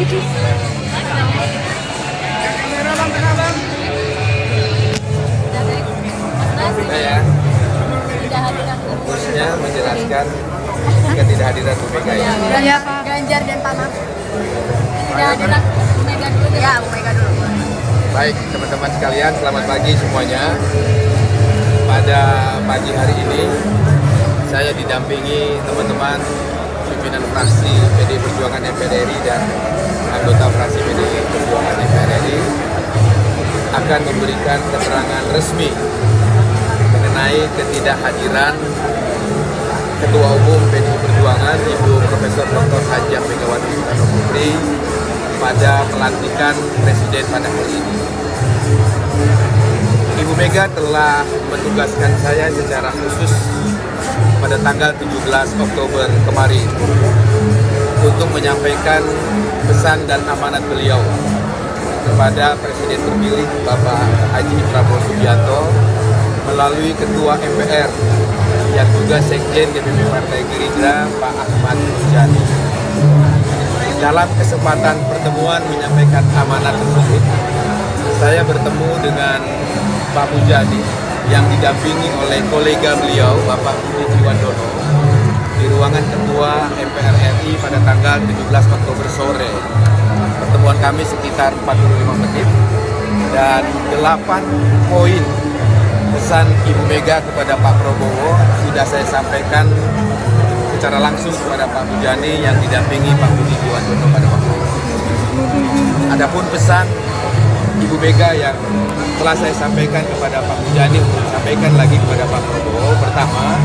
Ya, khususnya menjelaskan ketidakhadiran Bu Mega ya. Ya, Pak Ganjar dan Pak Mahfud. Ketidakhadiran Bu Mega dulu. Ya, Bu Mega dulu. Baik teman-teman sekalian, selamat pagi semuanya. Pada pagi hari ini saya didampingi teman-teman pimpinan fraksi PDI Perjuangan DPR RI dan anggota fraksi PDI Perjuangan DPR RI akan memberikan keterangan resmi mengenai ketidakhadiran Ketua Umum PDI Perjuangan Ibu Profesor Dr. Hajah Megawati Soekarno Putri pada pelantikan Presiden pada hari ini. Ibu Mega telah menugaskan saya secara khusus pada tanggal 17 Oktober kemarin untuk menyampaikan pesan dan amanat beliau kepada Presiden terpilih Bapak Haji Prabowo Subianto melalui Ketua MPR yang juga Sekjen DPP Partai Gerindra Pak Ahmad Muzani. Dalam kesempatan pertemuan menyampaikan amanat tersebut, saya bertemu dengan Pak Muzani yang didampingi oleh kolega beliau Bapak Budi Jiwandono di ruangan Ketua MPR RI pada tanggal 17 Oktober sore. Pertemuan kami sekitar 45 menit dan 8 poin pesan Ibu Mega kepada Pak Prabowo sudah saya sampaikan secara langsung kepada Pak Muzani yang didampingi Pak Budi Jiwandono pada waktu itu. Adapun pesan Ibu Mega yang telah saya sampaikan kepada Pak Muzani untuk sampaikan lagi kepada Pak Prabowo. Pertama,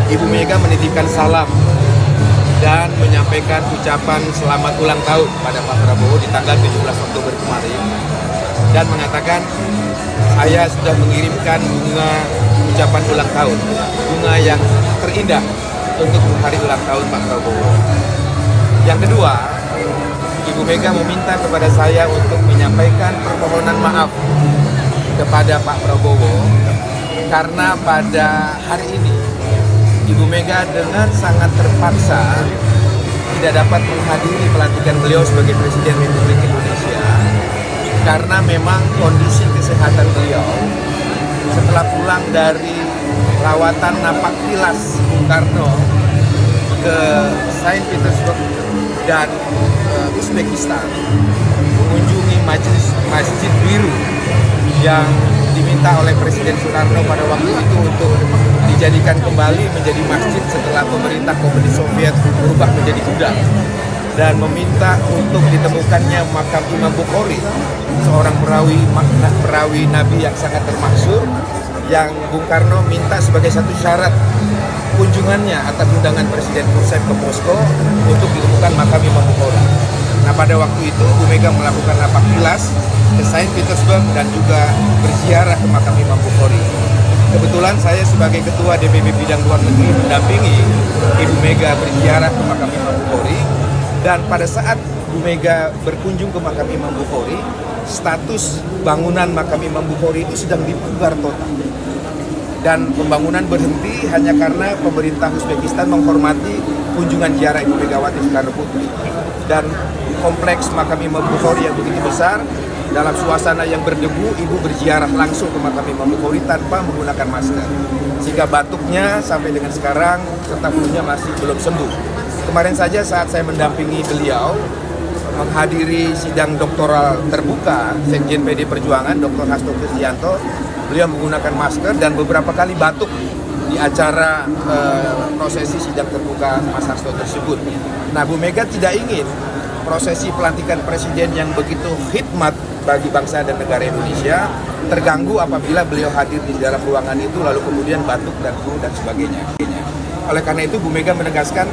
Ibu Mega menitipkan salam dan menyampaikan ucapan selamat ulang tahun pada Pak Prabowo di tanggal 17 Oktober kemarin dan mengatakan saya sudah mengirimkan bunga ucapan ulang tahun, bunga yang terindah untuk hari ulang tahun Pak Prabowo. Yang kedua, Ibu Mega meminta kepada saya untuk menyampaikan permohonan maaf kepada Pak Prabowo karena pada hari ini Ibu Mega dengan sangat terpaksa tidak dapat menghadiri pelantikan beliau sebagai Presiden Republik Indonesia karena memang kondisi kesehatan beliau setelah pulang dari lawatan napak tilas Bung Karno ke Saint Petersburg dan Uzbekistan mengunjungi Masjid Biru yang diminta oleh Presiden Soekarno pada waktu itu untuk dijadikan kembali menjadi masjid setelah pemerintah komunis Soviet berubah menjadi gudang, dan meminta untuk ditemukannya makam Imam Bukhari, seorang perawi Nabi yang sangat termasyhur, yang Bung Karno minta sebagai satu syarat kunjungannya atas undangan Presiden Khrushchev ke Moskow untuk ditemukan makam Imam Bukhari. Nah, pada waktu itu Bu Mega melakukan napak tilas ke Saint Petersburg dan juga berziarah ke makam Imam Bukhari. Kebetulan saya sebagai Ketua DPP Bidang Luar Negeri mendampingi Ibu Mega berziarah ke makam Imam Bukhari, dan pada saat Bu Mega berkunjung ke makam Imam Bukhari, status bangunan makam Imam Bukhari itu sedang dipugar total. Dan pembangunan berhenti hanya karena pemerintah Uzbekistan menghormati kunjungan ziarah Ibu Megawati Soekarno Putri. Dan kompleks makam Imam Bukhari yang begitu besar, dalam suasana yang berdebu, Ibu berziarah langsung ke makam Imam Bukhari tanpa menggunakan masker. Sehingga batuknya sampai dengan sekarang serta flu-nya masih belum sembuh. Kemarin saja saat saya mendampingi beliau menghadiri sidang doktoral terbuka Sekjen PD Perjuangan Dr. Hasto Kristianto, beliau menggunakan masker dan beberapa kali batuk di acara prosesi sidang terbuka Mas Hasto tersebut. Nah, Bu Mega tidak ingin prosesi pelantikan presiden yang begitu khidmat bagi bangsa dan negara Indonesia terganggu apabila beliau hadir di dalam ruangan itu lalu kemudian batuk dan flu dan sebagainya. Oleh karena itu Bu Mega menegaskan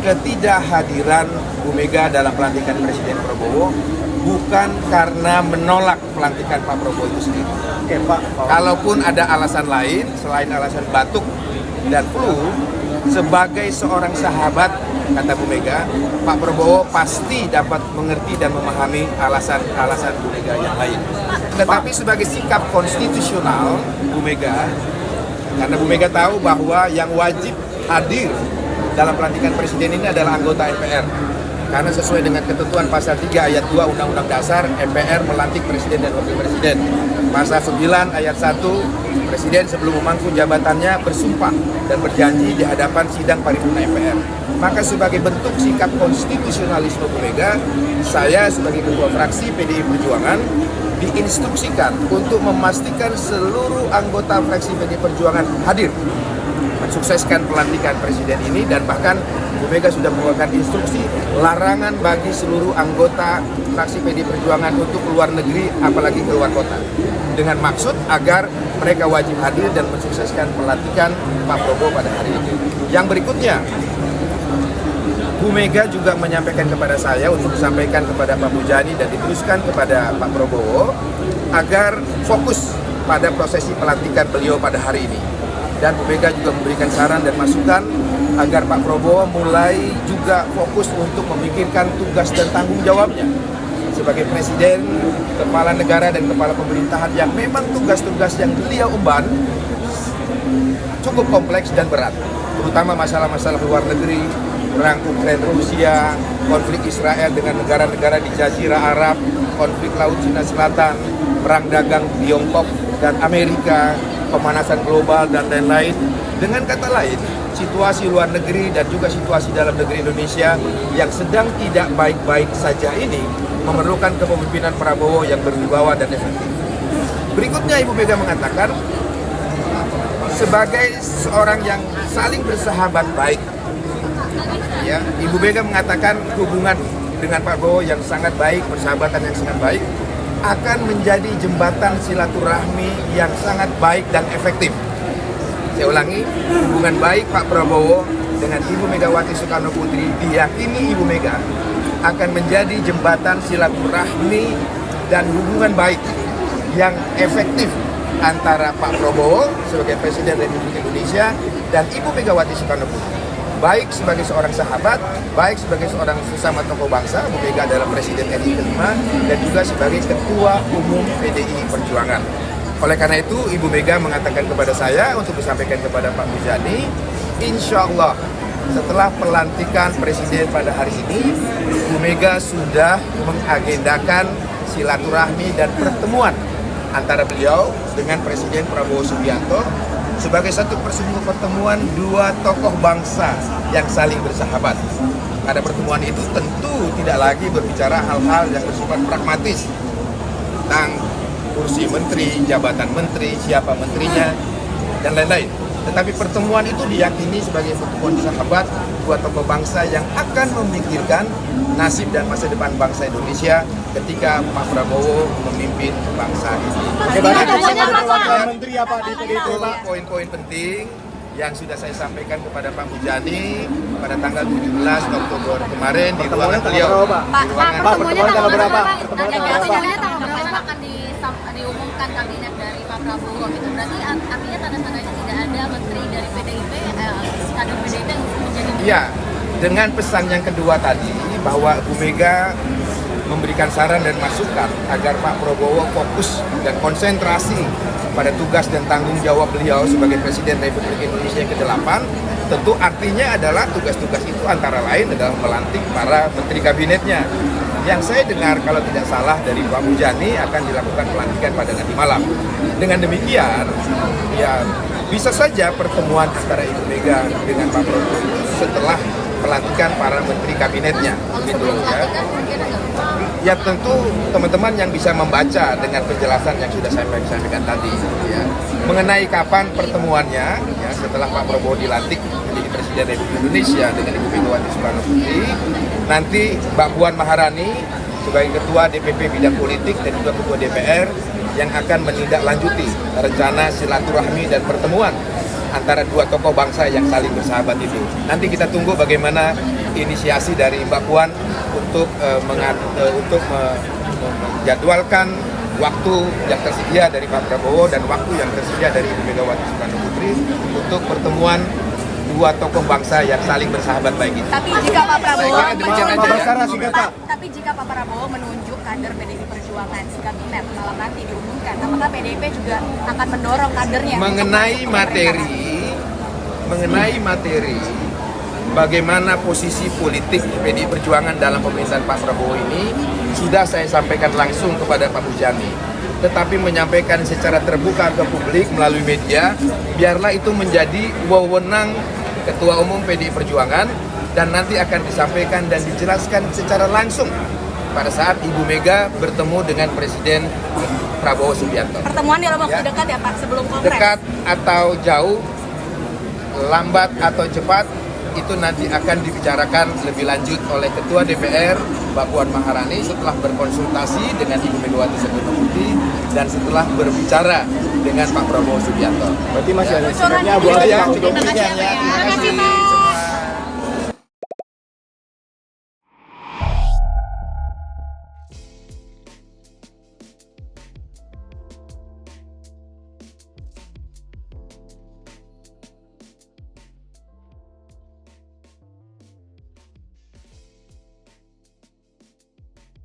ketidakhadiran Bu Mega dalam pelantikan Presiden Prabowo bukan karena menolak pelantikan Pak Prabowo itu sendiri. Oke, Pak. Kalaupun ada alasan lain selain alasan batuk dan flu, sebagai seorang sahabat, kata Bu Mega, Pak Prabowo pasti dapat mengerti dan memahami alasan-alasan Bu Mega yang lain. Tetapi sebagai sikap konstitusional Bu Mega, karena Bu Mega tahu bahwa yang wajib hadir dalam pelantikan presiden ini adalah anggota MPR. Karena sesuai dengan ketentuan pasal 3 ayat 2 Undang-Undang Dasar, MPR melantik Presiden dan Wakil Presiden. Pasal 9 ayat 1, Presiden sebelum memangku jabatannya bersumpah dan berjanji di hadapan sidang paripurna MPR. Maka sebagai bentuk sikap konstitusionalisme Bu Mega, saya sebagai Ketua Fraksi PDI Perjuangan diinstruksikan untuk memastikan seluruh anggota fraksi PDI Perjuangan hadir mensukseskan pelantikan Presiden ini, dan bahkan Bu Mega sudah mengeluarkan instruksi larangan bagi seluruh anggota fraksi PDI Perjuangan untuk keluar negeri, apalagi keluar kota, dengan maksud agar mereka wajib hadir dan mensukseskan pelantikan Pak Prabowo pada hari ini. Yang berikutnya, Bu Mega juga menyampaikan kepada saya untuk disampaikan kepada Pak Mujani dan diteruskan kepada Pak Prabowo agar fokus pada prosesi pelantikan beliau pada hari ini. Dan Bu Mega juga memberikan saran dan masukan agar Pak Prabowo mulai juga fokus untuk memikirkan tugas dan tanggung jawabnya sebagai Presiden, Kepala Negara dan Kepala Pemerintahan, yang memang tugas-tugas yang beliau emban cukup kompleks dan berat, terutama masalah-masalah luar negeri, perang Ukraina Rusia, konflik Israel dengan negara-negara di Jazirah Arab, konflik Laut Cina Selatan, perang dagang Tiongkok dan Amerika, pemanasan global dan lain-lain. Dengan kata lain, situasi luar negeri dan juga situasi dalam negeri Indonesia yang sedang tidak baik-baik saja ini memerlukan kepemimpinan Prabowo yang berwibawa dan efektif. Berikutnya Ibu Mega mengatakan, sebagai seorang yang saling bersahabat baik, ya, Ibu Mega mengatakan hubungan dengan Pak Prabowo yang sangat baik, persahabatan yang sangat baik, akan menjadi jembatan silaturahmi yang sangat baik dan efektif. Saya ulangi, hubungan baik Pak Prabowo dengan Ibu Megawati Soekarno Putri diyakini Ibu Mega akan menjadi jembatan silaturahmi dan hubungan baik yang efektif antara Pak Prabowo sebagai Presiden Republik Indonesia dan Ibu Megawati Soekarno Putri. Baik sebagai seorang sahabat, baik sebagai seorang sesama tokoh bangsa, Bu Mega adalah Presiden RI kelima, dan juga sebagai Ketua Umum PDI Perjuangan. Oleh karena itu, Ibu Mega mengatakan kepada saya untuk disampaikan kepada Pak Mujani, insya Allah setelah pelantikan Presiden pada hari ini, Bu Mega sudah mengagendakan silaturahmi dan pertemuan antara beliau dengan Presiden Prabowo Subianto sebagai satu pertemuan dua tokoh bangsa yang saling bersahabat. Pada pertemuan itu tentu tidak lagi berbicara hal-hal yang bersifat pragmatis tentang kursi menteri, jabatan menteri, siapa menterinya, dan lain-lain. Tetapi pertemuan itu diyakini sebagai pertemuan sahabat dua tokoh bangsa yang akan memikirkan nasib dan masa depan bangsa Indonesia ketika Pak Prabowo memimpin bangsa ini. Menteri apa di PDIP, Pak? Poin-poin penting yang sudah saya sampaikan kepada Pak Mujani pada tanggal 17 Oktober kemarin di ruangan beliau. Pertemuannya tanggal berapa? Pertemuannya tanggal berapa? Akan diumumkan kabinet dari Pak Prabowo gitu. Berarti artinya tanda-tandanya tidak ada menteri dari PDIP, kader PDIP yang menjadi. Iya, dengan pesan yang kedua tadi bahwa Bu Mega memberikan saran dan masukan agar Pak Prabowo fokus dan konsentrasi pada tugas dan tanggung jawab beliau sebagai Presiden Republik Indonesia yang ke-8, tentu artinya adalah tugas-tugas itu antara lain adalah melantik para menteri kabinetnya. Yang saya dengar kalau tidak salah dari Pak Mujani akan dilakukan pelantikan pada nanti malam. Dengan demikian, ya bisa saja pertemuan antara Ibu Mega dengan Pak Prabowo setelah pelantikan para menteri kabinetnya. Gitu, ya. Ya tentu teman-teman yang bisa membaca dengan penjelasan yang sudah saya sampaikan tadi, ya, mengenai kapan pertemuannya, ya, setelah Pak Prabowo dilantik menjadi Presiden Republik Indonesia dengan Ibu Megawati Soekarno Putri, nanti Mbak Puan Maharani sebagai Ketua DPP Bidang Politik dan juga Ketua DPR yang akan menindaklanjuti rencana silaturahmi dan pertemuan antara dua tokoh bangsa yang saling bersahabat itu. Nanti kita tunggu bagaimana inisiasi dari Mbak Puan untuk menjadwalkan waktu yang tersedia dari Pak Prabowo dan waktu yang tersedia dari Ibu Megawati Soekarno Putri untuk pertemuan dua tokoh bangsa yang saling bersahabat baik itu. Tapi jika Pak Prabowo Tapi jika Pak Prabowo menunjuk kader PDI Perjuangan di kabinet malam nanti diumumkan, apakah PDIP juga akan mendorong kadernya? Mengenai materi bagaimana posisi politik PDI Perjuangan dalam pemerintahan Pak Prabowo ini sudah saya sampaikan langsung kepada Pak Muzani. Tetapi menyampaikan secara terbuka ke publik melalui media, biarlah itu menjadi wewenang Ketua Umum PDI Perjuangan dan nanti akan disampaikan dan dijelaskan secara langsung pada saat Ibu Mega bertemu dengan Presiden Prabowo Subianto. Pertemuan dalam waktu dekat ya Pak, sebelum kongres? Dekat atau jauh, lambat atau cepat, itu nanti akan dibicarakan lebih lanjut oleh Ketua DPR Mbak Puan Maharani setelah berkonsultasi dengan Ibu Megawati Soekarno Putri dan setelah berbicara dengan Pak Prabowo Subianto. Berarti masih ada sikapnya abu-abu ya untuk Terima kasih Pak.